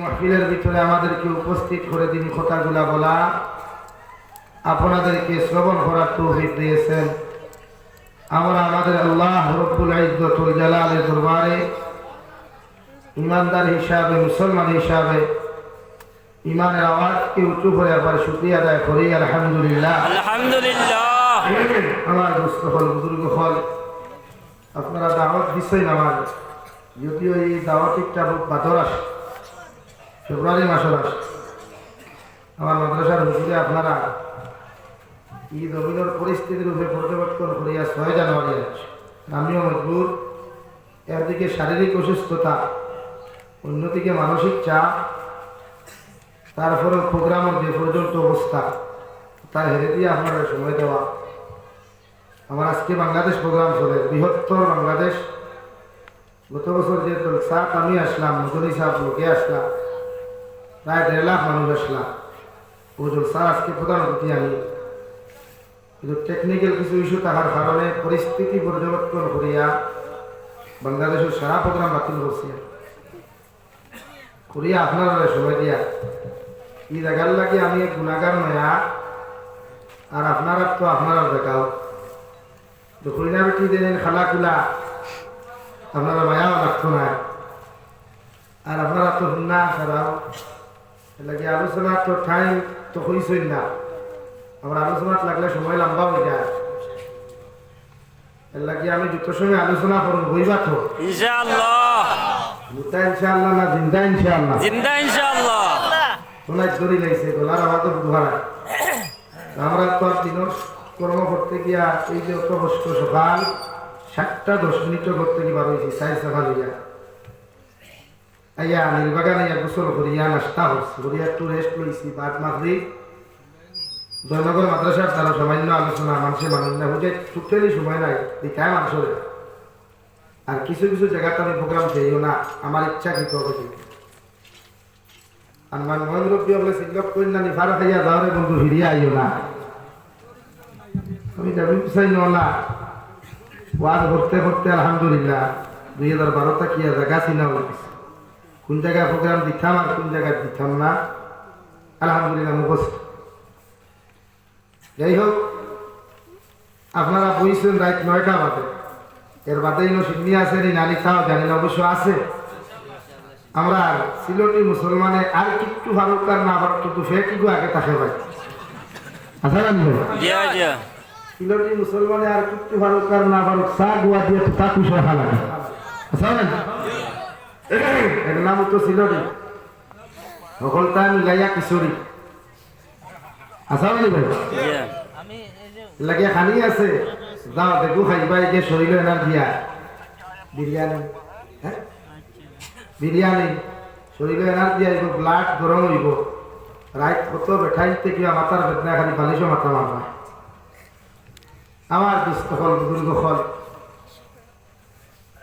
মাহফিলের ভিতরে আমাদেরকে উপস্থিত করে তিনি কথাগুলা বলা, আপনাদেরকে শ্রবণ করার তৌফিক দিয়েছেন। আমরা আমাদের আল্লাহ রব্বুল ইজ্জতুল জালালের দরবারে ইমানদার হিসাবে, মুসলমান হিসাবে ইমানের আওয়াজকে উঁচু করে আবার শুকরিয়া আদায় করি। আলহামদুলিল্লাহ, আলহামদুলিল্লাহ। আমার দুস্থ হল, বুজুর্গ হল, আপনারা দাওয়াত দিচ্ছেন আমার, যদিও এই দাওয়াতিকটা বাদর আসে, ফেব্রুয়ারি মাসের আসে। আমার মাদ্রাসার হুজুরে আপনারা ঈদ অভিনর পরিস্থিতির উপরে পর্যবেক্ষণ করিয়া 6 জানুয়ারি আছে। আমিও মজবুর, একদিকে শারীরিক অসুস্থতা, অন্যদিকে মানসিক চাপ, তারপরে প্রোগ্রামের যে পর্যন্ত অবস্থা তার হেরে দিয়ে আপনারা সময় দেওয়া। আমার আজকে বাংলাদেশ প্রোগ্রাম চলে, বৃহত্তর বাংলাদেশ। গত বছর যে সাত আমি আসলাম, মজুরি সাহেব লোকে আসলাম, প্রায় 1.5 লাখ মানুষ আসলাম। ও জলসা আজকে প্রধান অতিথি আমি, কিন্তু টেকনিক্যাল কিছু ইস্যু থাকার কারণে পরিস্থিতি পর্যবেক্ষণ করিয়া বাংলাদেশের সারা প্রোগ্রাম বাতিল করছি করিয়া আপনারা সময় দিয়া এই জায়গার লাগে আমি এক গুণাগার নয়া, আর আপনারা তো আপনারা দেখাও দুপুরিনা বেটি দেন খালা কুলা, আপনারা মায়াও লাগতো না, আর আপনারা তো শুননা ছাড়াও লাগে আলোচনা তো ঠাই তো হইছই না। আমার আলোচনাত লাগলে সময় লম্বা হয়ে যায়, এর লাগে আমি যত সময় আলোচনা করুন বইবা তো ইনশাআল্লাহ। মুতা ইনশাআল্লাহ না জিন্দা ইনশাআল্লাহ? জিন্দা ইনশাআল্লাহ। শোনাই দড়ি লাগছে, গলার আওয়াজ তো বুঝারা। আমরা তো আর দিনের কর্ম করতে গিয়া এই যে অত কষ্ট, সকাল 7টা 10 মিনিট করতে গিয়ে বার হয়েছি, 4 সকাল হইয়া আইয়া নির্বাগান আইয়া গোসল করিয়া নাস্তা হচ্ছে, করিয়া একটু রেস্ট লইছি। বাদ মাগরিব জয়নগর মাদ্রাসার তারা সামান্য আলোচনা, মানুষের মানুষ না বুঝে টোটালি সময় নাই দেখায় মানুষের। আর কিছু কিছু জায়গাতে আমি প্রোগ্রাম চাইও না, আমার ইচ্ছা কি করবে। আর মহেন্দ্রব্বী বলে সিলক করি না, নিফার খাইয়া যাওয়ারে বন্ধু ফিরিয়া আইও না। আমি যাবি চাই না ওয়াজ করতে করতে আলহামদুলিল্লাহ 2012টা কি জায়গা চিনা হয়ে গেছে, কোন জায়গায় প্রোগ্রাম দিতাম আর কোন জায়গায় দিতাম না। আলহামদুলিল্লাহ মুখস্থ। যাই হোক, আপনারা বইছেন রাত 9টা বাজে, এর বাদে সিন্নি আছে নি নানি খাও জানি না, অবশ্য আছে। আমরা সিলটি মুসলমানে আর কিট্টু ফারুকার না পারত তো সে কিন্তু আগে তাকে ভাই আচ্ছা না সিলটি মুসলমানে আর কিট্টু ফারুকার না পারুক চা গুয়া দিয়ে তো তা কুশা খা লাগে আচ্ছা না, এর নাম তো সিলটি, সকলটা মিলাইয়া কিশোরী আচ্ছা না ভাই লাগে খানি আছে। যাও দেখো খাইবাই যে শরীর এনার দিয়া বিরিয়ানি, হ্যাঁ বিরিয়ানি শরীরে এনার্জি আইব, ব্লাড গরম হইব, রাত কত বেঠাইতে কিবা মাথার বেদনা, খালি বালিশও মাথা মারবা। আমার দুস্থ হল, বুজুর্গ হল,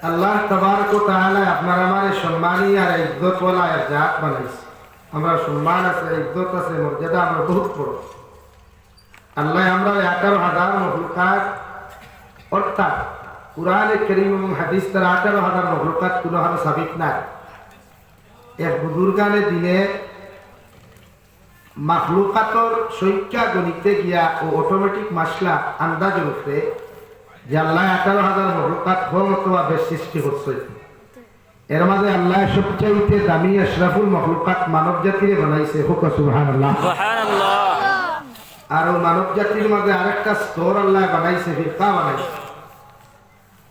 আল্লাহ তাবারক ওয়া তাআলা আপনার আমার সম্মানী আর ইজ্জতওয়ালা এক জাত বানাইছে। আমরা সম্মান আছে, ইজ্জত আছে, মর্যাদা আমরা বহুত বড়। আল্লাহ আমরা 11,000 মখলুকাত, অর্থাৎ কুরআনে কারীম এবং হাদিস দ্বারা 11,000 মখলুকাত কোনো হারে সাবিত নাই। এক বুজুর্গানে দিনে মাখলুকাতর সংখ্যা গণিতে গিয়া ও অটোমেটিক মাসলা আন্দাজ রূপে যে আল্লাহ 11,000 মখলুকাত কম অথবা বেশ সৃষ্টি করছে। এর মাঝে আল্লাহ সবচাইতে দামি আশরাফুল মখলুকাত মানব জাতিরে বানাইছে। হুক সুবহানাল্লাহ, সুবহানাল্লাহ। আর ও মানব জাতির মাঝে আরেকটা স্তর আল্লাহ বানাইছে, ফিরকা বানাইছে।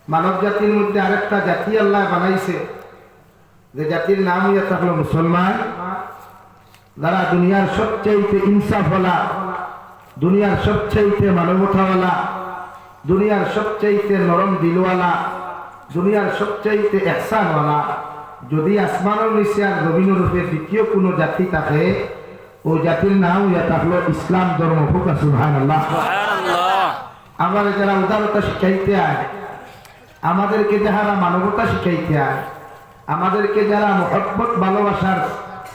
মানব জাতির মধ্যে আরেকটা জাতি আল্লাহ বানাইছে, যে জাতির নাম হইয়া থাকলো মুসলমান, যারা দুনিয়ার সবচাইতে ইনসাফওয়ালা, দুনিয়ার সবচাইতে মানবতাওয়ালা, দুনিয়ার সবচাইতে নরম দিলওয়ালা, দুনিয়ার সবচাইতে ইহসানওয়ালা। যদি আসমানের নিচে আর জমিনের রূপে দ্বিতীয় কোনো জাতি থাকে, ও জাতির নাম হইয়া থাকলো ইসলাম ধর্ম। সুবহানাল্লাহ, সুবহানাল্লাহ। আমরা যারা উদারতা শিখাইতে আয়, আমাদেরকে যারা মানবতা শিখাইতে আয়, আমাদেরকে যারা মহব্বত ভালোবাসার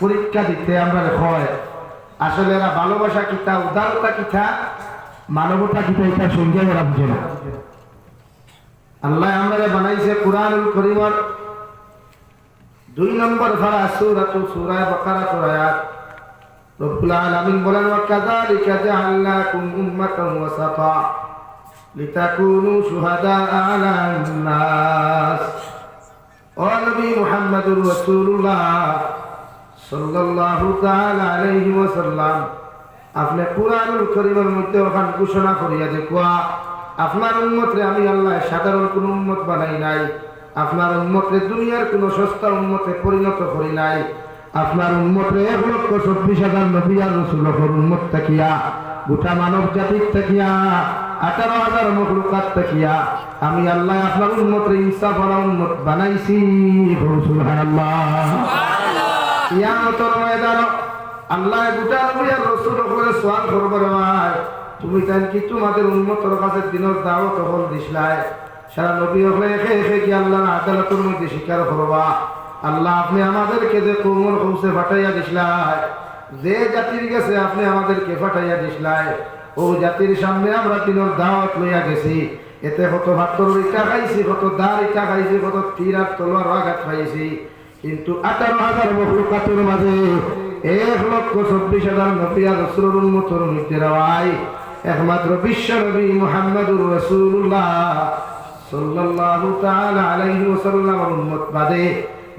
পরীক্ষা দিতে আমরা হয়, আসলে এরা ভালোবাসা কিতা, উদারতা কিতা, মানবতা কিতা, এটা সঙ্গে ওরা বুঝে না। আল্লাহ আমরা বানাইছে কুরআনুল কারীমের 2 নম্বর ধারা সূরা বাকারা আয়াত রব্বুল আলামিন বলেন ওয়া কাযালিকা জাআলনাকুম উম্মাতান ওয়াসাতা লিতাকুনু শুহাদাআ আলান নাস। ও নবী মুহাম্মদুর রাসূলুল্লাহ সাল্লাল্লাহু তাআলা আলাইহি ওয়াসাল্লাম, আপনি কুরআনুল কারীমের মধ্যে ওখান ঘোষণা করিয়া দেখুয়া আপনার উম্মতরে আমি আল্লাহ সাধারণ কোন উম্মত বানাই নাই, আপনার উম্মতরে দুনিয়ার কোন সস্তা উম্মতে পরিণত করি নাই। আপনার উম্মতরে 1,24,000 নবী আর রাসূলের উম্মত তাকিয়া গোটা মানব জাতির তাকিয়া 18,000 মখলুকাত তাকিয়া আমি আল্লাহ আপনার উম্মতরে ইনসাফ ওয়ালা উম্মত বানাইছি। সুবহানাল্লাহ। কিয়ামতের ময়দানে আল্লাহ গোটা নবী আর রাসূলের উপরে সওয়াল করবে, ভাই তুমি তাই কি তোমাদের উম্মতের কাছে দিনের দাওয়াত হল দিছলাই? সারা নবী হলে একে একে কি আল্লাহর আদালতের মধ্যে স্বীকার করবা? আল্লাহ আপনি আমাদেরকে যে কৌমর কৌশে ফাটাইয়া দিছলাই, যে জাতির গেছে আপনি আমাদেরকে ফাটাইয়া দিছলাই, ও জাতির সামনে আমরা দিনের দাওয়াত লইয়া গেছি। এতে কত ভাতর ইটা খাইছি, কত দার ইটা খাইছি, কত তীর আর তলোয়ার আঘাত খাইছি, কিন্তু 18,000 মখলুকাতের মাঝে 1,24,000 নবী আর রাসূলের উম্মতের মধ্যে রাওয়াই একমাত্র বিশ্ব নবী মুহাম্মদুর রাসূলুল্লাহ সাল্লাল্লাহু তাআলা আলাইহি ওয়াসাল্লামের উম্মত বাদে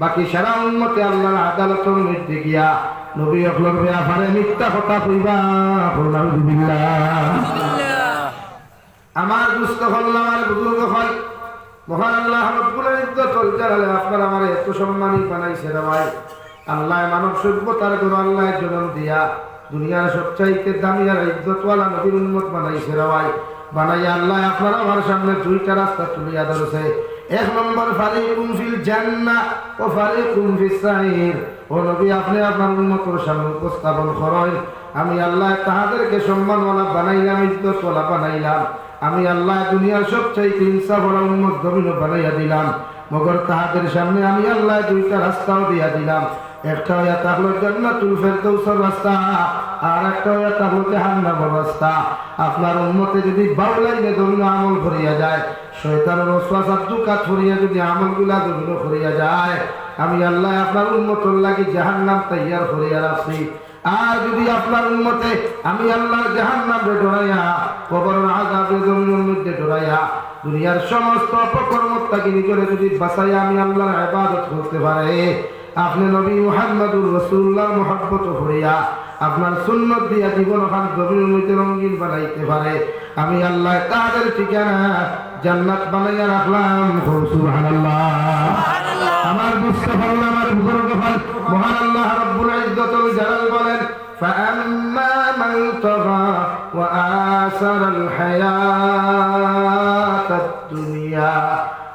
বাকি সারা উম্মতে আল্লাহর আদালতের মধ্যে গিয়া নবী হকলর ব্যাপারে মিথ্যা কথা কইবা। আলহামদুলিল্লাহ। আমার দুস্থ হল, আমার বুজুর্গ হল, মহান আল্লাহ রব্বুল ইজ্জতুল জালালে আপনার আমার এত সম্মানী বানাইছে রে ভাই। আল্লাহ মানব সভ্যতার গুণ আল্লাহ জন্ম দিয়া দুনিয়ার সবচাইতে দামি আর ইজ্জতওয়ালা নবীর উম্মত বানাইছে রে ভাই। বানাইয়া আল্লাহ আপনার আমার সামনে 2টা রাস্তা তুলিয়া ধরেছে। 1 নম্বর ফারিকুম ফিল জান্নাহ ও ফারিকুম ফিস সাইর। ও নবী আপনি আপনার উম্মতের সামনে উপস্থাপন করেন, আমি আল্লাহ তাহাদেরকে সম্মানওয়ালা বানাইলাম, ইজ্জতওয়ালা বানাইলাম। আমি আল্লাহ দুনিয়ার সবচাইতে ইনসাফওয়ালা উম্মত নবী বানাইয়া দিলাম, মগর তাহাদের সামনে আমি আল্লাহ 2টা রাস্তাও দিয়া দিলাম। একটা হইয়া থাকলো জান্নাতুল ফেরদৌসের রাস্তা, আর একটা হইয়া থাকলো জাহান্নামের রাস্তা। আপনার উম্মতে যদি বাউলাইনে দমিন আমল করিয়া যায়, শয়তানের ওয়াসওয়াসার দুকাত করিয়া যদি আমলগুলা দমিন করিয়া যায়, আমি আল্লাহ আপনার উম্মতের লাগি জাহান্নাম তৈয়ার করিয়া রাখছি। আর যদি আপনার উম্মতে আমি আল্লাহ জাহান্নামে ডরাইয়া কবরের আযাবে জমিনের মধ্যে ডরাইয়া দুনিয়ার সমস্ত অপকর্মত্যাগী নিজরে যদি বাঁচাইয়া আমি আল্লাহর ইবাদত করতে পারে, আপনি নবী মুহাম্মদুর রাসূলুল্লাহর মুহাব্বত করিয়া আপনার সুন্নত দিয়া জীবন খান জমিনের মধ্যে রঙিন বানাইতে পারে, আমি আল্লাহ তাদের ঠিকানা জান্নাত বানাইয়া রাখলাম। সুবহানাল্লাহ। আমার মুস্তাফা আমার বুজুর্গ হল মহান আল্লাহ রব্বুল ইজ্জতুল জালাল বলেন فأما من طغى وآثر الحياة الدنيا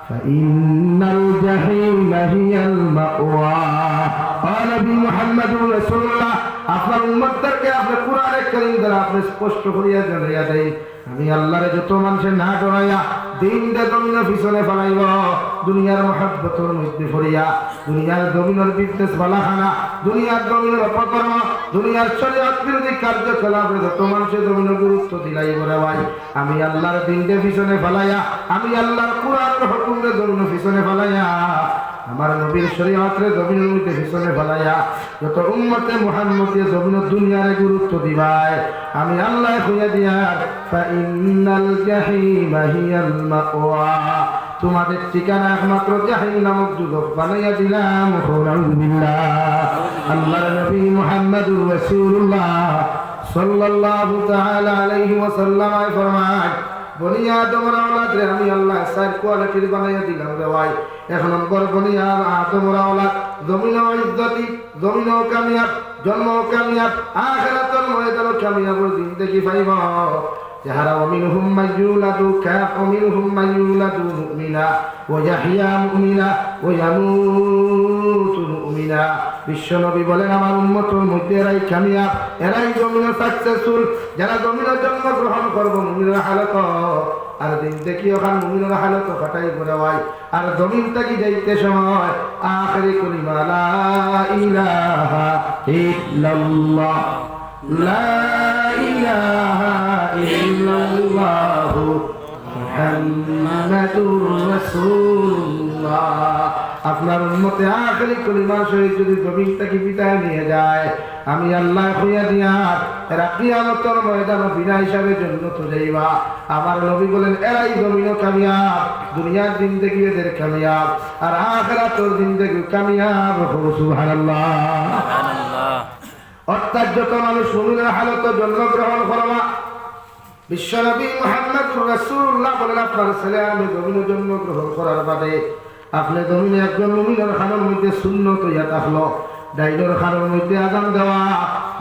فإن الجحيم هي المأوى। قال نبي محمد رسول الله আপনার উম্মতদেরকে আপনি কোরআনে কারীম দ্বারা আপনি স্পষ্ট করিয়া জানাইয়া দেই, আমি আল্লাহরে যত মানুষের না ডরাইয়া দিন দে জমিনের পিছনে ফেলাইব, দুনিয়ার মহব্বতের মধ্যে পড়িয়া দুনিয়ার জমিনের বিজনেস বালাখানা, দুনিয়ার জমিনের অপকর্ম, দুনিয়ার শরীয়ত বিরোধী কার্যকলাপে যত মানুষের জমিনের গুরুত্ব দিলাইব রে ভাই, আমি আল্লাহর দিন দে পিছনে ফেলাইয়া, আমি আল্লাহর কোরআনের হুকুমে জমিনের পিছনে ফেলাইয়া, আমার নবীর শরীয়তের জমিনের মধ্যে পিছনে ফেলাইয়া যত উম্মতে মুহাম্মদে জমিনের দুনিয়ারে গুরুত্ব দিবায়, আমি আল্লাহ কইয়া দিয়া ফাইন্নাল জাহিমা হিয়াল মাওয়া, তোমাদের ঠিকানা একমাত্র জাহিম নামক যুগক বানাইয়া দিলাম। আলহামদুলিল্লাহ। আল্লাহর নবী মুহাম্মদুর রাসূলুল্লাহ সাল্লাল্লাহু তাআলা আলাইহি ওয়াসাল্লাম ফরমান বনি আদমের আওলাদরে আমি আল্লাহ 4 কোয়ালিটির বানাইয়া দিলাম রে ভাই। 1 নম্বর বনি আদমের আওলাদ জমিনও ইজ্জতি, জমিনও কামিয়াব, জন্মও কামিয়াব, আখিরাতের ময়দানও কামিয়াবের জিন্দেগি পাইব। যাহারা ওমিনহুম মাইয়ুলাদু ওমিনহুম মাইয়ুলাদু মুমিনা ওয়া ইয়াহইয়া মুমিনা ওয়া ইয়ামুতু মুমিনা। বিশ্বনবী বলেন আমার উম্মতের মধ্যে এরাই কামিয়াব, এরাই জমিনে সাকসেসফুল, যারা জমিনে জন্মগ্রহণ করবো মুমিনের হালত, আর দিন দেখি ওখান মুমিনের হালত কাটাই করে ভাই। আর জমিন থেকে যাইতে সময় আখিরি কালিমা লা ইলাহা ইল্লাল্লাহ, লা ইলাহা ইল্লাল্লাহু মুহাম্মাদুর রাসূলুল্লাহ আপনার উম্মতে আখেরি কলিমার সহিত যদি জমিন থেকে বিদায় নিয়ে যায়, আমি আল্লাহ হইয়া দিয়া এরা কিয়ামতের ময়দানে বিনা হিসাবে জান্নাতে যাইবা। আমার নবী বলেন এরাই জমিনও কামিয়াব, দুনিয়ার জিন্দেগি এদের কামিয়াব, আর আখিরাতের জিন্দেগি কামিয়াব। সুবহানাল্লাহ। সুবহানাল্লাহ। অর্থাৎ যত মানুষ মুমিনের হালতে জন্মগ্রহণ করবা, বিশ্বনবী মুহাম্মদুর রাসূলুল্লাহ বলেন আপনার ছেলে আমি জমিনে জন্মগ্রহণ করার বাদে আপনি জমিনে একজন মুমিনের খানের মধ্যে সুন্নত হইয়া থাকলো, ডাইনের খানের মধ্যে আযান দেওয়া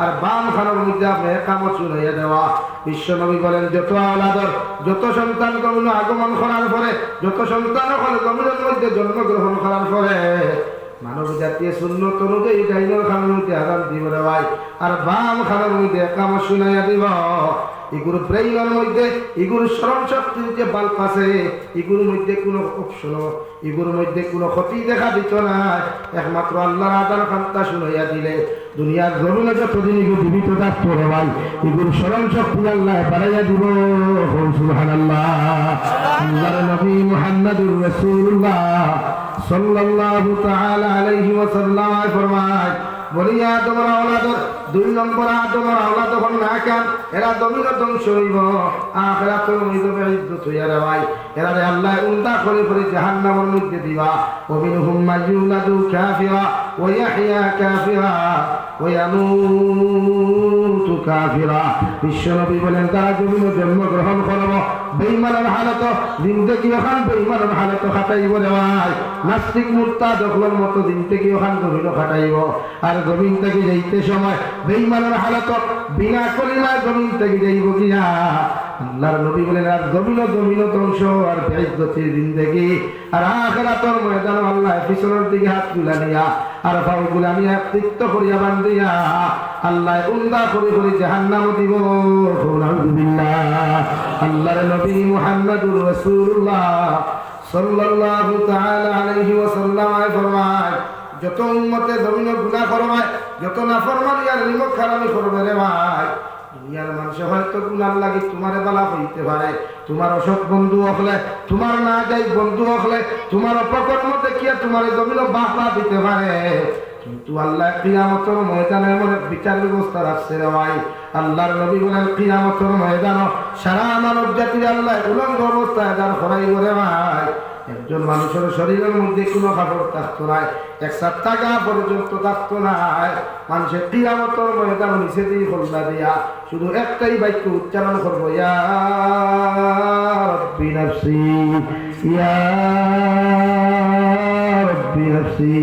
আর বাম খানের মধ্যে আপনি একামত শুনাইয়া দেওয়া। বিশ্বনবী বলেন যত আওলাদর যত সন্তান জমিনে আগমন করার পরে, যত সন্তান হলে জমিনের মধ্যে জন্মগ্রহণ করার পরে মানব জাতীয় সুন্নত অনুযায়ী ডাইনের খানের মধ্যে আযান দিব রে ভাই, আর বাম খানের মধ্যে একামত শুনাইয়া দিব। এগুলো ব্রেইনের মধ্যে এগুলো স্মরণ শক্তির যে বাল্ব আছে, এগুলোর মধ্যে কোনো অপশন, এগুলোর মধ্যে কোনো ক্ষতি দেখা দিত না। একমাত্র আল্লাহর আযান খান্তা শুনাইয়া দিলে দুনিয়ার জমিনে যতদিন এগুলো জীবিত থাকতো রে ভাই, এগুলো স্মরণ শক্তি আল্লাহ বাড়াইয়া দিব। সুবহানাল্লাহ। আল্লাহর নবী মুহাম্মদুর রাসূলুল্লাহ সাল্লাল্লাহু তাআলা আলাইহি ওয়াসাল্লাম ফরমায়, বলি আদমের আওলাদর 2 নম্বর আদমের আওলাদ হল না কেন, এরা জমিন ধ্বংস হইব, আখিরাতের মধ্যে বেইজ্জত হইয়া রে ভাই। এরা আল্লাহ উল্টা করে করে জাহান্নামের মধ্যে দিবা। ওমিনহুম মাইয়ুলাদু কাফিরা ওয়া ইয়াহইয়া কাফিরা ওয়া ইয়ামুতু কাফিরা। বিশ্বনবী বলেন তারা জমিনে জন্মগ্রহণ করব বেঈমানের হালত, জিন্দেগি ওখান বেঈমানের হালত খাটাইব রে ভাই। নাস্তিক মুরতাদ দখলের মতো জিন্দেগি ওখান জমিন খাটাইব, আর জমিন থেকে যাইতে সময় বেঈমানের হালত বিনা কলিমায় জমিন থেকে যাইব কিনা। আল্লাহর নবী বলেন আর জমিন ধ্বংস আর বেইজ্জতির জিন্দেগি, আর আখিরাতের ময়দানে আল্লাহ পিছনের দিকে হাত তুলে নিয়া আর পাগুলা নিয়া তৃপ্ত করিয়া বান্ধিয়া আল্লাহ উন্দা করে করে জাহান্নামে দিব। নাউযুবিল্লাহ। আল্লাহর নবী মুহাম্মদুর রাসূলুল্লাহ সাল্লাল্লাহু তাআলা আলাইহি ওয়াসাল্লাম ফরমায়, যত উম্মতে জমিনে গুনাহ করবে, যত নাফরমানি আর নিমক খারামি করবে রে ভাই, দুনিয়ার মানুষ হয়তো গুনার লাগি তোমারে বালা হইতে পারে, তোমার অসৎ বন্ধু হলে, তোমার না যাই বন্ধু হলে, তোমার অপকর্ম দেখিয়া তোমার জমিনে বাহবা দিতে পারে, কিন্তু আল্লাহ কিয়ামতের ময়দানে এমন বিচার ব্যবস্থা রাখছে রে ভাই। আল্লাহর নবী বলেন কিয়ামতের ময়দান সারা মানব জাতির আল্লাহ উলঙ্গ অবস্থায় দাঁড় করাইব রে ভাই। একজন মানুষের শরীরের মধ্যে কোনো কাপড় থাকতো নাই, 1 টাকা পর্যন্ত থাকতো নাই। মানুষের কিয়ামতের ময়দান নিচে দিয়ে খোলা দিয়া শুধু একটাই বাক্য উচ্চারণ করবো, ইয়া রাব্বি নাফসি ইয়া রাব্বি নাফসি।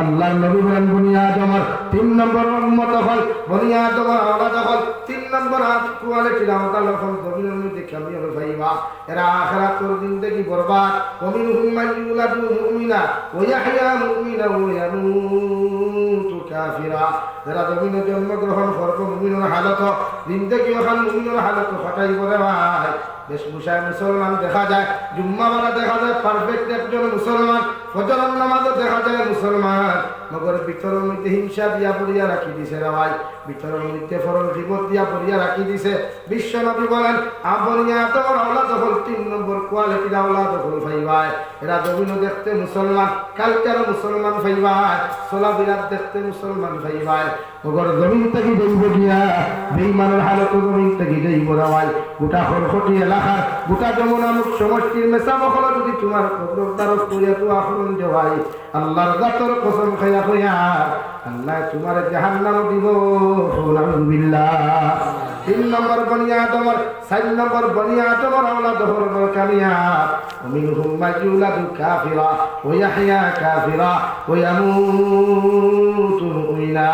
আল্লাহর নবী বলেন বনি আদমের 3 নম্বর উম্মত হল, বনি আদমের আওলাদ হল 3 নম্বর কোয়ালিটি আওলাদ হল জমিনের মধ্যে কামিয়াব হইবা। এরা আখিরাতের জিন্দেগি বরবাদ। ওমিনহুম মাইয়ুলাদু মুমিনা ওয়া ইয়াহইয়া মুমিনা ওয়া ইয়ামুতু কাফিরা। এরা জমিনে জন্মগ্রহণ করবে মুমিনের হালত, জিন্দেগি ওখান মুমিনের হালত ফাটাইব রে ভাই। বেশভূষায় মুসলমান দেখা যায়, জুম্মা বারা দেখা যায় পারফেক্ট একজন মুসলমান, ফজরের নামাজও দেখা যায় মুসলমান, মগর ভিতরের মধ্যে হিংসা দিয়া পড়িয়া রাখি দিছে রে ভাই, ভিতরের মধ্যে ফরল গীবত দিয়া পড়িয়া রাখি দিছে। বিশ্বনবী বলেন আবনিয়া তোর আওলাদ হল 3 নম্বর কোয়ালিটির আওলাদ হল ভাই ভাই। এরা জমিনে দেখতে মুসলমান, কালচার মুসলমান ভাই ভাই, সোলা বিরাট দেখতে মুসলমান ভাই ভাই, মগর জমিন থেকে যাইব গিয়া বেঈমানের হালত জমিন থেকে যাইব রে ভাই। গোটা খরখটি এলাকার গোটা যমুনা মুখ সমষ্টির মেসা মহল যদি তোমার কবর দ্বারস করিয়া তো আখরণ যে ভাই, আল্লাহর জাতর কসম খাইয়া কইয়া আল্লাহ তোমার জাহান্নাম দিব। নাউযুবিল্লাহ। 3 নম্বর বনি আদমের, 4 নম্বর বনি আদমের আওলাদ হল কামিয়াব। ওমিনহুম মাইয়ুলাদু কাফিরা ওয়া ইয়াহইয়া কাফিরা ওয়া ইয়ামুতু মুমিনা।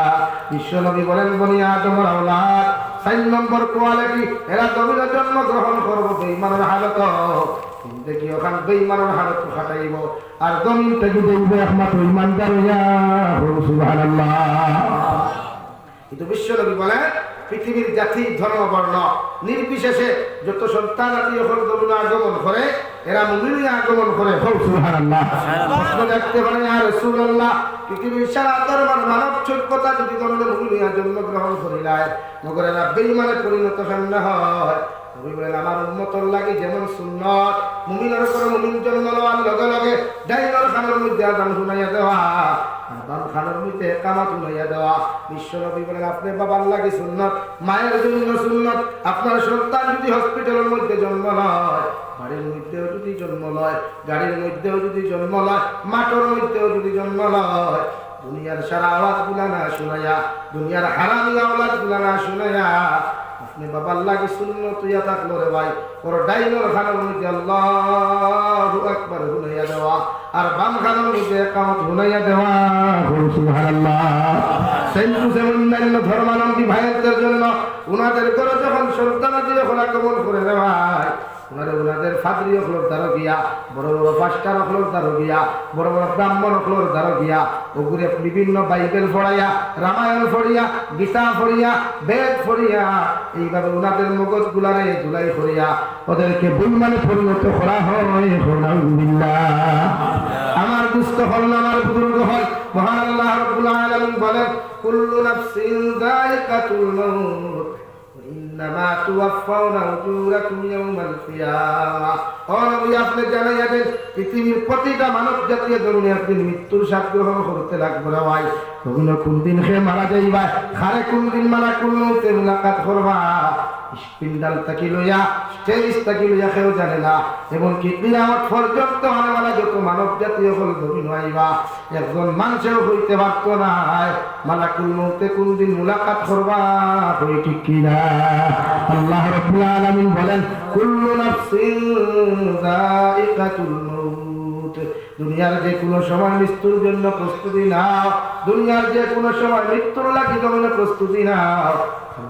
বিশ্বনবী বলেন বনি আদমের আওলাদ 4 নম্বর কোয়ালিটি, এরা জমিনে জন্মগ্রহণ করবে বেঈমানের হালত, জিন্দেগি ওখান বেঈমানের হালত খাটাইব, আর জমিন থেকে দেখবে একমাত্র ইমানদার হইয়া। সুবহানাল্লাহ। কিন্তু বিশ্বনবী বলেন পৃথিবীর জাতি ধর্ম বর্ণ নির্বিশেষে যত সন্তান আদি জমিনে আগমন করে এরা মুমিনে আগমন করে। সুবহানাল্লাহ। প্রশ্ন দেখতে পারেন ইয়া রাসূলুল্লাহ, পৃথিবীর সারা ধর্মের মানব সভ্যতা যদি জমিনে মুমিনে জন্মগ্রহণ করিলায় মগর এরা বেঈমানে পরিণত কেমনে হয়? নবী বলেন আমার উম্মতর লাগি যেমন সুন্নত মুমিনের উপর মুমিন জন্ম লওয়ার লগে লগে ডাইনর খানের মধ্যে আযান শুনাইয়া দেওয়া আর বাম খানের মধ্যে ইকামত শুনাইয়া দেওয়া। বিশ্বনবী বলেন আপনি বাবার লাগি সুন্নত, মায়ের জন্য সুন্নত। আপনার সন্তান যদি হসপিটালের মধ্যে জন্ম লয়, বাড়ির মধ্যেও যদি জন্ম লয়, গাড়ির মধ্যেও যদি জন্ম লয়, মাঠের মধ্যেও যদি জন্ম লয়, দুনিয়ার সারা আওয়াজ গুলা না শুনাইয়া, দুনিয়ার হারামি আওয়াজ গুলা না শুনাইয়া আপনি বাবার লাগি সুন্নত ইয়া থাকলো রে ভাই, ওর ডাইনর খানের মধ্যে আল্লাহু আকবার শুনাইয়া দেওয়া আর বাম খানের মধ্যে ইকামত শুনাইয়া দেওয়া। সুবহানাল্লাহ। সেন্টু অন্যান্য ধর্মাবলম্বী ভাইদের জন্য উনাদের ঘরে যখন সন্তান আছে যখন আগমন করে রে ভাই, উনাদের ফাদরি অখলোর দ্বারা গিয়া, বড় বড় পাস্টার অখলোর দ্বারা গিয়া, বড় বড় ব্রাহ্মণ অখলোর দ্বারা গিয়া ওগুরে বিভিন্ন বাইবেল পড়াইয়া, রামায়ণ পড়িয়া, গীতা পড়িয়া, বেদ পড়িয়া এইভাবে উনাদের মগজ গুলারে জুলাই করিয়া ওদেরকে বেঈমানে পরিণত করা হয়। আমার দুস্থ হল না, আমার বুজুর্গ হল, মহান আল্লাহ রাব্বুল আলামিন বলেন কুল্লু নাফসিন যায়িকাতুল মাউত ইন্নামা তুওয়াফাউনা উজুরাকুম ইয়াওমাল কিয়ামা। ও নবী আপনি জানাইয়া দেন পৃথিবীর প্রতিটা মানব জাতীয় জমিনে আপনি মৃত্যুর স্বাদ গ্রহণ করতে লাগবে রে ভাই। তুমি কোন দিন খেয়ে মারা যাইবা, খারে কোন দিন মালাকুল মউতে মুলাকাত করবা, স্পিন্ডাল তাকি লইয়া স্টেজ তাকি লইয়া কেউ জানে না। এমনকি কিয়ামত পর্যন্ত আনেওয়ালা যত মানব জাতীয় হল জমিন আইবা একজন মানুষেও হইতে পারত না মালাকুল মউতে কোন দিন মুলাকাত করবা। হই ঠিক কিনা? আল্লাহ রাব্বুল আলামিন বলেন কুল্লু নাফসিন যায়িকাতুল মাউত। দুনিয়ার যে কোনো সময় মৃত্যুর জন্য প্রস্তুতি নাও, দুনিয়ার যে কোনো সময় মৃত্যুর লাগি জন্য প্রস্তুতি নাও।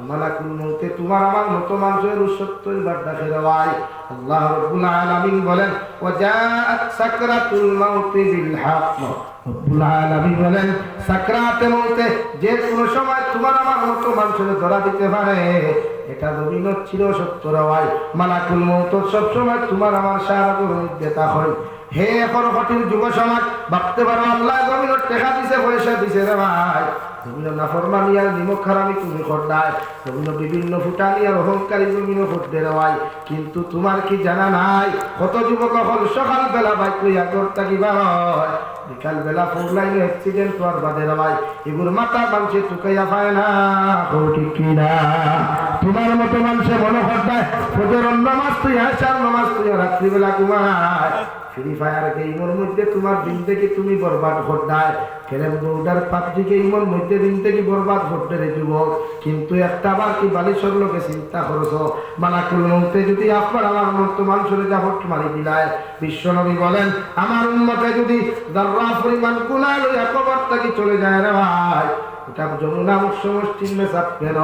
মালাকুল মউতে তোমার আমার মতো মানুষের 70 বার ডাকে দেওয়ায়। আল্লাহ রাব্বুল আলামিন বলেন ওয়াজাআত সাকরাতুল মাউতি বিল হক। রব্বুল আলামিন বলেন সাকরাতে মউতে যে কোনো সময় তোমার আমার মতো মানুষের ধরা দিতে পারে, এটা জমিন ছিল সত্য রাওয়ায়। মালাকুল মউত সব সময় তোমার আমার সারাগুলোর মধ্যে তা হয়। হে এখন কঠিন যুব সমাজ ভাবতে পারো আল্লাহ জমিনের টাকা দিছে, পয়সা দিছে রে ভাই, জমিন নাফরমানি আর নিমক হারামি তুমি করদায়, জমিন বিভিন্ন ফুটানি আর অহংকারী জমিন করতে রেওয়াই। কিন্তু তোমার কি জানা নাই কত যুবক হল সকাল বেলা বাইক লইয়া করতে কি হয়, বিকাল বেলা 4 লাইনে অ্যাক্সিডেন্ট হওয়ার বাদে রেওয়াই। এগুর মাথা মানুষে টুকাইয়া পায় না। ঠিক কিনা? তোমার মতো মানুষে মনে করদায় ফজর নামাজ তুই আশার নামাজ তুই রাত্রিবেলা ঘুমায়। ফ্রি ফায়ার গেমের মধ্যে তোমার জিন্দেগি তুমি বরবাদ করদায়, খেলেন দৌড়ার পাবজি গেমের মধ্যে জিন্দেগি বরবাদ করতে রে যুবক। কিন্তু একটা বার কি বালিশর লোকে চিন্তা করছ মালাকুল মউতে যদি আপনার আমার মতো মানুষের জাফট মারি দিলায়। বিশ্বনবী বলেন আমার উম্মতে যদি যারা পরিমাণ গুনাহ লইয়া কবর থেকে চলে যায় রে ভাই, ওটা যমুনা সমষ্টির মেসাব কেন,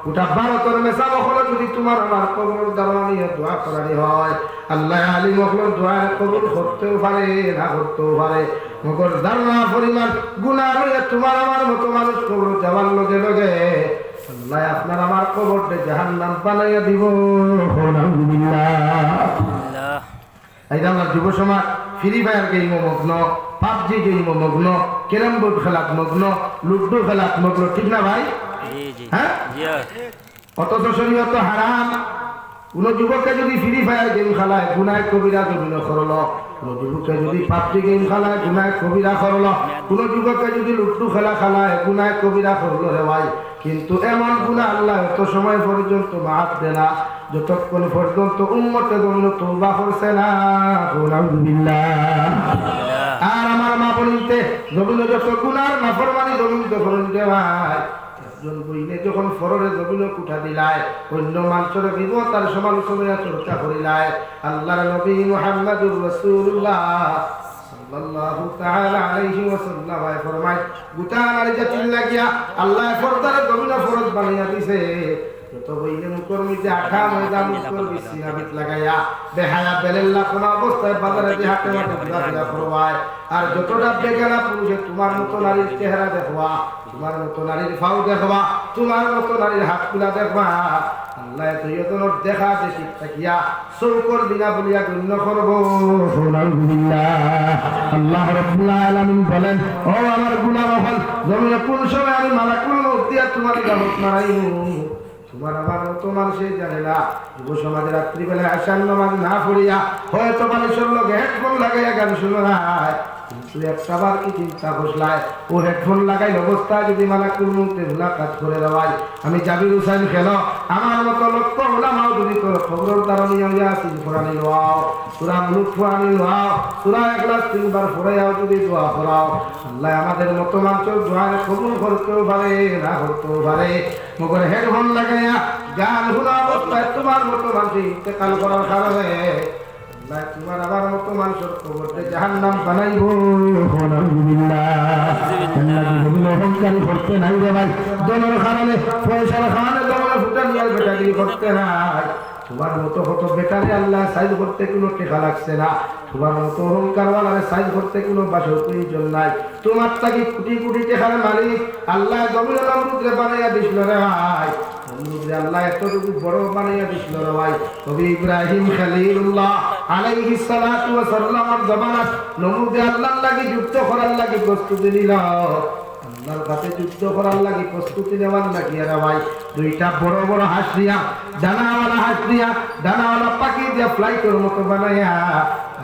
ওটা ভারতের মেসাব হলো যদি তোমার আমার কবর দ্বারা নিয়ে দোয়া করানি হয়। আল্লাহ আলী মখলুর দোয়া কবুল করতেও পারে না করতেও পারে, মগর ধারণা পরিমাণ গুনাহ লইয়া তোমার আমার মতো মানুষ কবর যাওয়ার লগে লগে আল্লাহ আপনার আমার কবরটা জাহান্নাম বানাইয়া দিব। এই আমার যুব সমাজ ফ্রি ফায়ার গেম মগ্ন, পাবজি গেম মগ্ন, ক্যারাম বোর্ড খেলাত মগ্ন, লুডো খেলাত মগ্ন, ঠিক না ভাই? হ্যাঁ, অথচ শরীয়ত হারাম। কোন যুবককে যদি ফ্রি ফায়ার গেম খেলায় গুনাহ কবিরা জমিন করল, কোন যুবককে যদি পাবজি গেম খেলায় গুনাহ কবিরা করল, কোন যুবককে যদি লুডো খেলা খেলায় গুনাহ কবিরা করল রে ভাই। কিন্তু এমন গুনাহ আল্লাহ এত সময় পর্যন্ত মাফ দেয় না যতক্ষণ পর্যন্ত উম্মতে জন্য তওবা করছে না। আর আমার মা বলিতে জমিনে যত গুনার নাফরমানি জমিন যখন দেওয়ায় একজন বইলে যখন ফররে জমিনে কুঠা দিলায়, অন্য মানুষের বিপদ আর সমালোচনা চর্চা করিলায়, আল্লাহর নবী মুহাম্মদুর রাসূলুল্লাহ সাল্লাল্লাহু তাআলা আলাইহি ওয়াসাল্লাম ফরমায় গোটা নারী জাতির লাগিয়া আল্লাহ ফরদারে জমিনে ফরজ বানাইয়া দিছে। যত বইলে মুখর মধ্যে আঠা ময়দা মুখর বিছিনা বিট লাগাইয়া বেহায়া বেলেল্লা কোন অবস্থায় বাজারে যে হাতে মাঠে ঘোরাফেরা করবায় আর যতটা বেগানা পুরুষে তোমার মতো নারীর চেহারা দেখবা, তোমার মতো নারীর ফাউ দেখবা, তোমার মতো নারীর হাতগুলা দেখবা, আল্লাহ তৈয়দনর দেখা দেখি থাকিয়া সৌকর বিনা বলিয়া গণ্য করবো। আল্লাহ রাব্বুল আলামিন বলেন, ও আমার গুলাম হল জমিনে কোন সময় আমি মালাকুল মউত দিয়া তোমার গামত মারাইমু, তোমার আমার মতো মানুষই জানে না। যুব সমাজে রাত্রিবেলায় আশার নামাজ না পড়িয়া হয়তো মানুষের লোকে হেডফোন লাগাইয়া গান শোনায়, কিন্তু একটা বার কি চিন্তা বসলায় ও হেডফোন লাগাই অবস্থায় যদি মালাকুল মউতে মুলাকাত করে দেওয়ায়, আমি জাবির হুসাইন খেল আমার মতো লক্ষ ওলামাও যদি তোর খবর তারণী ইয়াসিন কোরআনি লওয়াও, সূরা মুলক কোরআনি লওয়াও, সূরা ইখলাস 3 বার পড়াও যদি দোয়া করাও, আল্লাহ আমাদের মতো মানুষের দোয়া কবুল করতেও পারে না করতেও পারে। মগর হেডফোন লাগাইয়া গান শোনা অবস্থায় তোমার মতো মানুষ ইন্তেকাল করার কারণে আল্লাহ তোমার আমার মতো মানুষের কবরকে জাহান্নাম বানাইবো। অহংকার করতে নাই রে ভাই, দলের কারণে পয়সার কারণে দলের ফুটা নিয়ে বেটাগিরি করতে নাই। তোমার মতো কত বেটারে আল্লাহ সাইজ করতে কোনো টেকা লাগছে না, তোমার মতো অহংকারওয়ালারে সাইজ করতে কোনো বাসর প্রয়োজন নাই। তোমার থাকি কোটি কোটি টাকার মালিক আল্লাহ জমিনে নমরুদরে বানাইয়া দিছিল রে ভাই, নমরুদরে আল্লাহ এতটুকু বড় বানাইয়া দিছিল রে ভাই। নবী ইব্রাহিম খলিলুল্লাহ আলাইহিস সালাতু ওয়াস সালামের জমানাত নমরুদে আল্লাহর লাগি যুদ্ধ করার লাগি প্রস্তুতি নিল, আল্লাহর কাছে যুদ্ধ করার লাগি প্রস্তুতি নেওয়ার লাগি রে ভাই দুইটা বড় বড় হাঁস দিয়া ডানাওয়ালা হাঁস দিয়া ডানাওয়ালা পাখি দিয়া ফ্লাইটের মতো বানাইয়া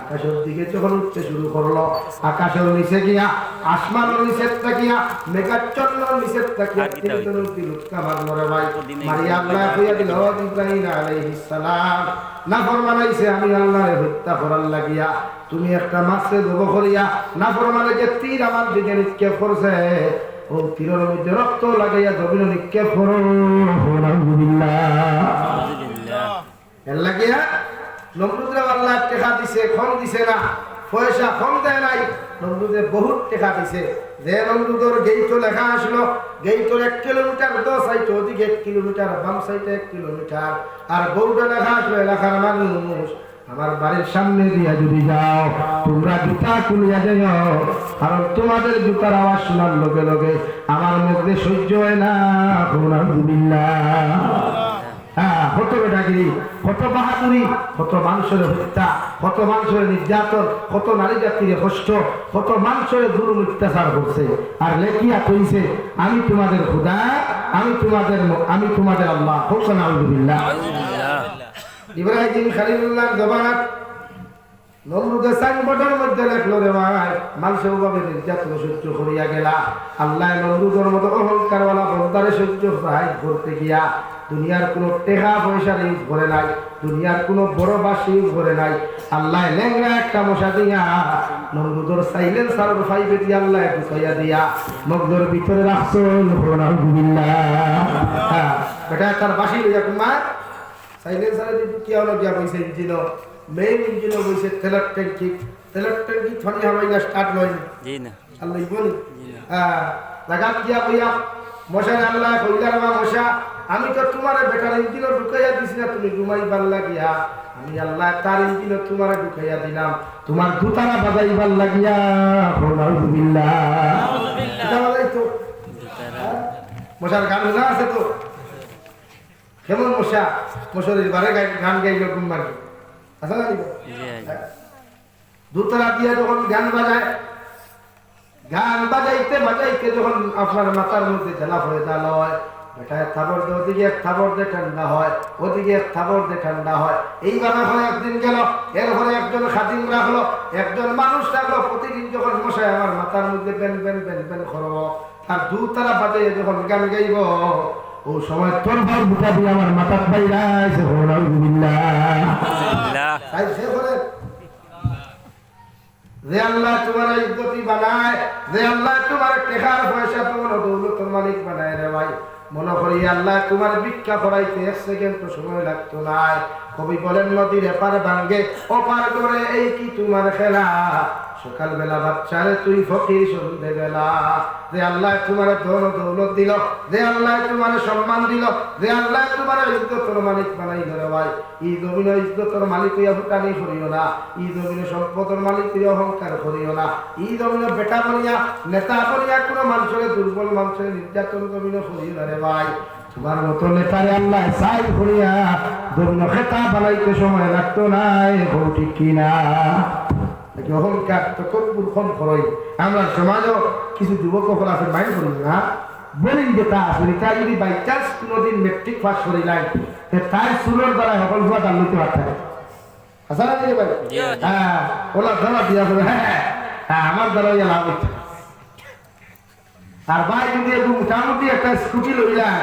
আকাশের দিকে যখন উঠতে শুরু করলো, আকাশের নিচে গিয়া আসমানের নিচে তাকিয়া মেঘাচ্ছন্নর নিচে তাকিয়া তিনজন লুটকা মারলো রে ভাই। মারিয়া আল্লাহ কইয়া দিল ইব্রাহিম আলাইহিস সালাম নাফরমানাইছে আমি আল্লাহরে হত্যা করার লাগিয়া, তুমি একটা মাছে জব করিয়া নাফরমানে যে তীর আমার দিকে নিক্ষেপ করছে ও তীরের মধ্যে রক্ত লাগাইয়া জমিনে নিক্ষেপ করো। এর লাগিয়া নমরুদরে আল্লাহ টেকা দিছে, কম দিছে না, পয়সা কম দেয় নাই, নমরুদে বহুত টেকা দিছে। যে নমরুদর গেইটো লেখা আসলো, গেইটোর 1 কিলোমিটার 10 সাইট ওদিকে 1 কিলোমিটার, বাম সাইডে 1 কিলোমিটার, আর বউটা লেখা আসলো এলাকার মানুষ আমার বাড়ির সামনে দিয়া যদি যাও তোমরা জুতা খুলিয়া যাও, কারণ তোমাদের জুতার আওয়াজ শোনার লগে লগে আমার মধ্যে সহ্য হয় না। কত বেটাগিরি, কত বাহাদুরি, কত মানুষের হত্যা, কত মানুষের নির্যাতন, কত নারী জাতির কষ্ট, কত মানুষের জুলুম অত্যাচার করছে, আর লেখিয়া কইছে আমি তোমাদের খোদা, আমি তোমাদের আল্লাহ। আলহামদুলিল্লাহ। ইব্রাহিম খলিলুল্লাহর জবানাত নমরুদের সাইনবোর্ডের মধ্যে লেখলো রে ভাই মানুষের ভাবে নির্যাতন সহ্য করিয়া গেলা, আল্লাহ নমরুদের মতো অহংকারওয়ালা বন্দারে সহ্য সাহায্য করতে গিয়া দুনিয়ার কোনো টেকা পয়সার ইউজ করে নাই, দুনিয়ার কোনো বড় বাসি ইউজ করে নাই, আল্লাহ লেঙ্গা একটা মশা দিয়া নমরুদর সাইলেন্সার ফাইবে দিয়া আল্লাহ ঢুকাইয়া দিয়া মগজর ভিতরে রাখছো। আলহামদুলিল্লাহ। বেটা তার বাসি লইয়া তোমার সাইলেন্সারে কি হলো গিয়া বইছে ইঞ্জিন মেইন ইঞ্জিন বইছে তেলের ট্যাঙ্কি থনি হামাই না স্টার্ট লয় জি না আল্লাহ বলি লাগাত গিয়া বইয়া মশারে আল্লাহ কইলা রে মশা আমি তো তোমার বেটার ইঞ্জিন ঢুকাইয়া দিছি না, তুমি ঘুমাইবার লাগিয়া আমি আল্লাহ তার ইঞ্জিন তোমার ঢুকাইয়া দিলাম তোমার দুতারা বাজাইবার লাগিয়া। আলহামদুলিল্লাহ। এটা বাজাই তো মশার গান না আছে তো কেমন মশা মশারির বারে গান গাইল ঘুম মারবে আচ্ছা না দুতলা দিয়ে যখন গান বাজায়, গান বাজাইতে বাজাইতে যখন আপনার মাথার মধ্যে জ্বালা হয়ে দাল হয়, বেটায় থাবর দে ওদিকে এক থাবর দে ঠান্ডা হয়, ওদিকে এক থাবর দে ঠান্ডা হয়। এইভাবে হয় একদিন গেল, এরপরে একজন খাদিম রাখলো, একজন মানুষ রাখলো, প্রতিদিন যখন মশায় আমার মাথার মধ্যে বেন বেন বেন বেন করব আর দুতলা বাজাইয়ে যখন গান গাইব ও সময় তোর ভাই বুঝা দিয়ে আমার মাথার বাইরে আছে। যে আল্লাহ তোমার ইজ্জতি বানায়, যে আল্লাহ তোমার টেকার পয়সা তোমার দৌলতের মালিক বানায় রে ভাই, মনে করি আল্লাহ তোমার ভিক্ষা করাইতে 1 সেকেন্ড তো সময় লাগতো না। কবি বলেন নদীর এপার ভাঙ্গে ওপার করে এই কি তোমার খেলা, সকালবেলা বাচ্চারে তুই ফকির সন্ধে বেলা যে আল্লাহ তোমার ধন ও দৌলত দিল, যে আল্লাহ তোমার সম্মান দিল, যে আল্লাহ তোমার ইজ্জতের মালিক বানাইল রে ভাই, এই জমিন ইজ্জতের মালিক হইয়া ফুটানি করিও না, এই জমিন সম্পদের মালিক হইয়া অহংকার করিও না, এই জমিন বেটা বনিয়া নেতা বনিয়া কোনো মানুষের দুর্বল মানুষের নির্যাতন জমিন করিও না রে ভাই। তোমার মতো নেতারে আল্লাহ সাই করিয়া জমিন খেতা বানাইতে সময় লাগতো না, বউ ঠিক কিনা? অহংকার তকব্বুর কম করই। আমরা সমাজও কিছু যুবক সকল আছে মাইন্ড করি না, বলেন যে তা আসলে তা যদি বাই চান্স কোনোদিন মেট্রিক পাস করি নাই তার সুরের দ্বারা সকল ভুয়া দাম নিতে পারতে আসা না ভাই? হ্যাঁ, ওলা ধরা দিয়া করে হ্যাঁ হ্যাঁ আমার দ্বারা লাভ হচ্ছে। আর ভাই যদি মোটামুটি একটা স্কুটি লইলাম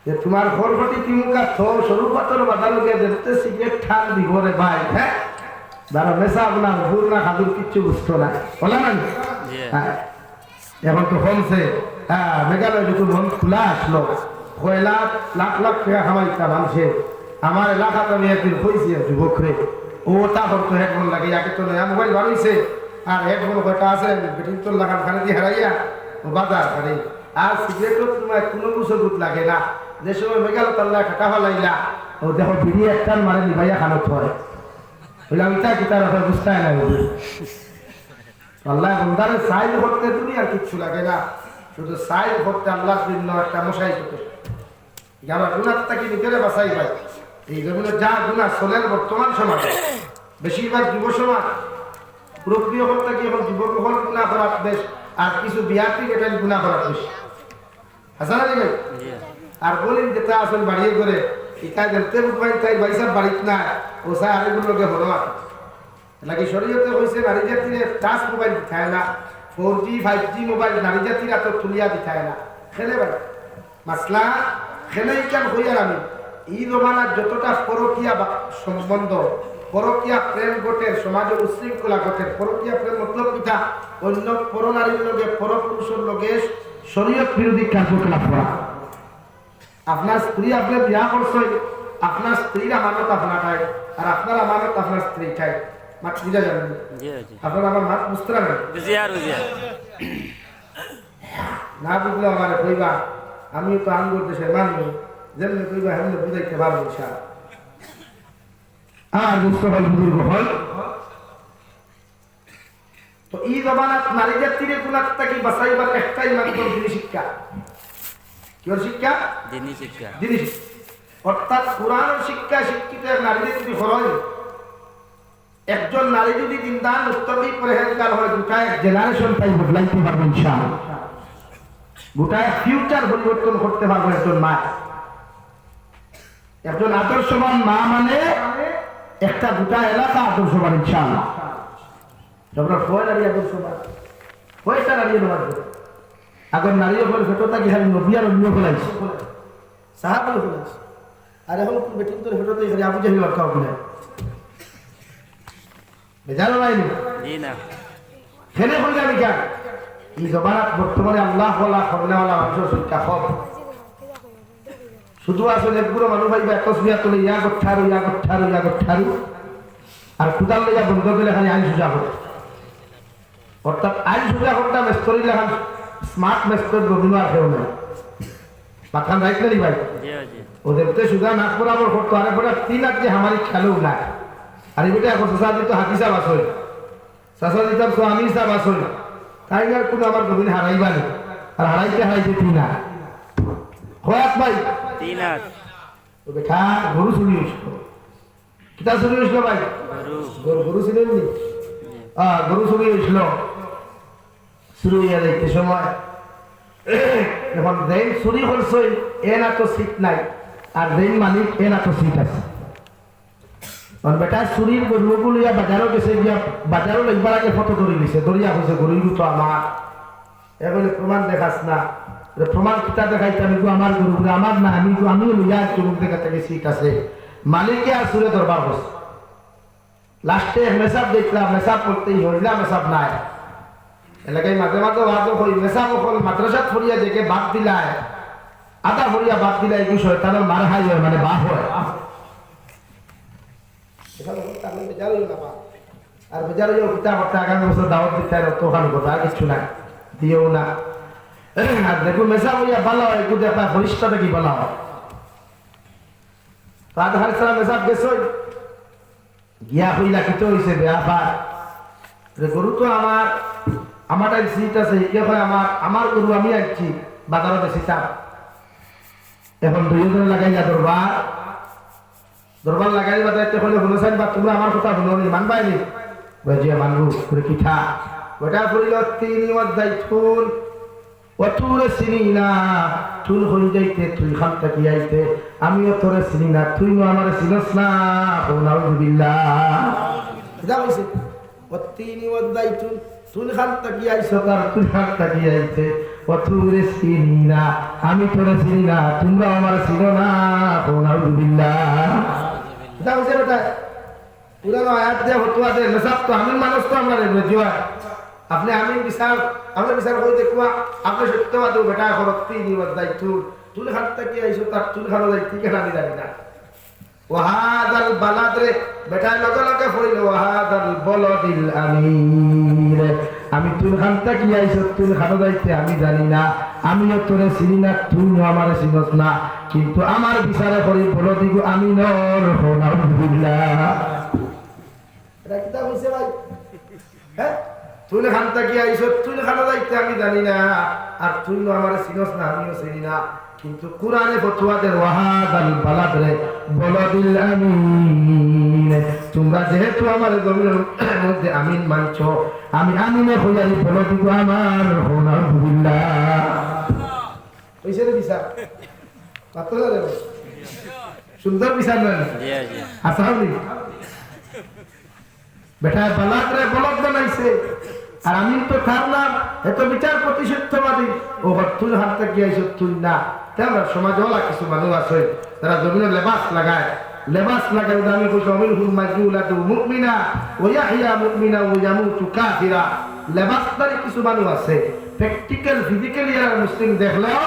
যে তোমার ঘরঘটি কিমুকা সরু পাতর বাদালকে দেখতে সিগারেট ঠান দিব রে ভাই, হ্যাঁ যারা নেশা আপনার ভুল না খাদুর কিচ্ছু বুঝতো না, বলে না? হ্যাঁ, এখন তো কমছে। হ্যাঁ, মেঘালয় যখন মন খোলা আসলো, কয়লা লাখ লাখ টাকা খামাইতা মানুষে। আমার এলাকাত আমি একদিন হয়েছি যুবকরে, ওটা করতো হেডফোন লাগে, ইয়াকে তো নয়া মোবাইল বাড়িয়েছে আর হেডফোন কয়টা আছে বেটিং তোর লাগান খানে দিয়ে হারাইয়া ও বাজার খানে। আর সিগারেটও তোমার কোনো বছর দুধ লাগে না, যে সময় মেঘালয় তাল্লা খাটা ফেলাইলা ও দেখো বিড়ি একটান মারে নিভাইয়া খানত হয়। ওইটা কি তার বুঝতে না, আল্লাহ বন্দারে সাইজ করতে তুমি আর কিচ্ছু লাগে না, শুধু সাইজ করতে আল্লাহ জন্য একটা মশাই করতে আমরা গুণার তাকে ভিতরে বাসাই পাই। এই জন্য যা গুণা চলের বর্তমান সমাজে বেশিরভাগ যুব সমাজ প্রক্রিয় করতে কি এখন যুবক হল গুণা করার বেশ, আর কিছু বিয়ার্থী এটাই গুণা করার বেশ আসা না ভাই? আর বলেন যেটা আসল বাড়িয়ে করে ইটা দেখতে বুঝবাই তাই বাইসার বাড়িত না ও সাই আরেকগুলোকে হলো নাকি শরীয়তে হয়েছে নারী জাতির টাচ মোবাইল দিখায় না, 4G 5G মোবাইল নারী জাতির এত তুলিয়া দিখায় না। খেলে ভাই মাসলা খেলেই কেন হইয়ার আমি এই জমানার যতটা পরকীয়া সম্বন্ধ, পরকীয়া প্রেম গোটের সমাজের উশৃঙ্খলা গোটের, পরকীয়া প্রেম মতলব পিতা অন্য পরনারীর লগে পরপুরুষের লগে শরীয়ত বিরোধী কার্যকলাপ করা। আপনার স্ত্রী আপনি বিয়া করছেন, আপনার স্ত্রীর আমানত আপনার আর আপনার আমানত আপনার স্ত্রী খায়। মাত বুঝা যাবেন? আপনার আমার মাত বুঝতে পারেন না? বুঝলে আমার কইবা আমিও তো আঙ্গুর দেশের মানুষ, যেমনি কইবা হেমনি বুঝাইতে পারবো ইনশাআল্লাহ। আর বুঝতে হল বুজুর্গ হল তো এই জমানাত নারী জাতির গুণাত থাকি বাঁচাইবার একটাই মাত্র দিনী শিক্ষা। কি শিক্ষা? দিনী শিক্ষা। দিনী শিক্ষা অর্থাৎ কোরআন শিক্ষা শিক্ষিত নারীদের যদি হয়, একজন নারী যদি দিনদান উত্তরী পরেহেজগার হয়, গোটায় জেনারেশন তাই বদলাইতে পারবে ইনশাআল্লাহ, গোটায় ফিউচার পরিবর্তন করতে পারবে একজন মা। একজন আদর্শবান মা মানে একটা গোটা এলাকা আদর্শবান ইনশাআল্লাহ। তোমরা হয় নারী আদর্শবান হয়েছে নারী নেওয়ার আগর নারী হল ফেটোটা কি খালি নবী আর অন্য ফেলাইছে, সাহাবাল ফেলাইছে। আর এখন বেটিং তোর ফেটোতে খালি আবু জাহিল আর কাউকে নাই বেজানো নাইনি খেলে হয়ে যাবে কেন? এই জমানাত বর্তমানে আল্লাহ বলা করলেওয়ালা মানুষের সংখ্যা কম। শুধু আসলে একগুলো মানুষ ভাইবা একসবিয়া তোলে ইয়া গঠারু ইয়া গঠারু ইয়া গঠারু আর কুদাল লইয়া বন্ধ করে খালি আইন সোজা হোক। অর্থাৎ আইন সোজা হোকটা মেস্তরি লেখান স্মার্ট মেস্তর রবীন্দ্র আর কেউ নেই মাথান রাইট নেই ভাই। ওদের তো সুদা নাক বরাবর করতো আরে পরে 3 আর যে আমারই খেলেও না। আর এই এখন চাষা তো হাতি সাপ আসল, চাষা দিতাম স্বামী সাপ আসল, তাই আর কোনো আমার গভীর হারাইবা নেই। আর হারাইতে 3 আর কয়াত ভাই 3 আর ও বেটা গরু চুরি হইছিল। কিতা চুরি হইছিল ভাই? গরু ছিল নি? গরু চুরি হইছিল। চুরি হইয়া যাইতে সময় এখন যেই চুরি করছে এ না তো সিট নাই, আর যেই মালিক এ না তো সিট আছে। বেটা চুরির গরুগুলো বাজারও গেছে, গিয়া বাজারও একবার আগে ফটো ধরে দিছে, ধরিয়া হয়েছে গরুগুলো তো আমার। এগুলো প্রমাণ দেখাস না, প্রমাণ কিতা দেখাইতে আমি আমার গরুগুলো আমার না, আমিও লইয়া চুমুক দেখা থেকে সিট আছে। মালিককে আর চুরে দরবার হচ্ছে। লাস্টে মেসাব দেখলাম, মেসাব করতেই হইলাম, মেসাব নাই। এলাকায় মাঝে মাঝে ওয়াজ হই মেসাব হল মাদ্রাসাত ফরিয়া যে বাদ দিলায় আদা ফরিয়া বাদ দিলাই কি শয়তানের মার হাই হয়, মানে বাপ হয়। আর বেজার কিতাব করতে আগামী বছর দাওয়াত দিতে তো ওখানে কথা আর কিছু নাই। দিও না। আর দেখো মেসা হইয়া ভালো হয় একটু দেখা বলিষ্ঠটা কি বলা হয়। তার হার সারা মেসাব গেছই গিয়া হইলা কিতো হইছে ব্যাপার গরু তো আমার সিট আছে ইয়ে হয় আমার গরু আমি আনছি বাজারতে সিটাম এখন দুইজনে লাগাইলা দরবার লাগাই বাজাইতে হলে শুনেছেন বা তোমরা আমার কথা শুনি মানবাইনি বুঝিয়া মানবু করে পিঠা ওটা করিল 3 অধ্যায় ফুল অতুরে চিনি না তুল হয়ে যাইতে তুই খান থাকি আইতে আমিও তোরে চিনি না তুই আমার চিনস না নাউজুবিল্লাহ এটা কইছে 3 অধ্যায় তুল খান থাকি আইছো তার তুই খান থাকি আইতে অতুরে চিনি না আমি তোরে চিনি না তোমরা আমার চিনো না নাউজুবিল্লাহ এটা কইছে বেটা পুরানো আয়াত দিয়ে ফতোয়া দে নসাব তো আমি মানুষ তো আমরা বুঝিয়া আপনি আমি বিচার কই দেখবা আপনি সত্যবাদ বেটা করত 3 অধ্যায় তুল খান থাকি আইছো তার তুল খানো যাই ঠিক না আমি জানি না ওয়াহাদাল বালাদ রে বেটা লগে লগে হইল ওয়াহাদাল বলদিল আমির আমি তুল খান থাকি আইছো তুল খানো যাইতে আমি জানি না আমিও তোরে চিনি না তুইও আমার চিনস না কিন্তু আমার বিচারে করি বলদিগো আমি নর নাউজুবিল্লাহ এটা কিতা কইছে ভাই হ্যাঁ তুই খান থাকি আইছো তুই খানো যাইতে আমি জানি না আর তুইও আমার চিনস না আমিও চিনি না কিন্তু কুরআনে ফতোয়া দে ওয়াহাদাল বালাদ রে বলদিল আমিন তোমরা যেহেতু আমার জমিনের মধ্যে আমিন মানছো আমি আমিনে হইয়াই বলদিগো আমার নাউজুবিল্লাহ কইছে রে বিচার পাতলা রে সুন্দর বিচার না জি জি আসাউনি বেটা বালাদ রে বলদ বানাইছে আর আমি তো তার নাম এত বিচারপতি সত্যবাদী ও তুই হাত থেকে আইছো তুই না তেমন সমাজ হলা কিছু মানুষ আছে তারা জমিনে লেবাস লাগায় আমি কইছি অমিল হুম মাজুলাতু মুমিনা ওয়া ইয়াহইয়া মুমিনা ওয়া ইয়ামুতু কাফিরা লেবাসদারি কিছু মানুষ আছে প্র্যাকটিক্যাল ফিজিক্যালি আর মুসলিম দেখলেও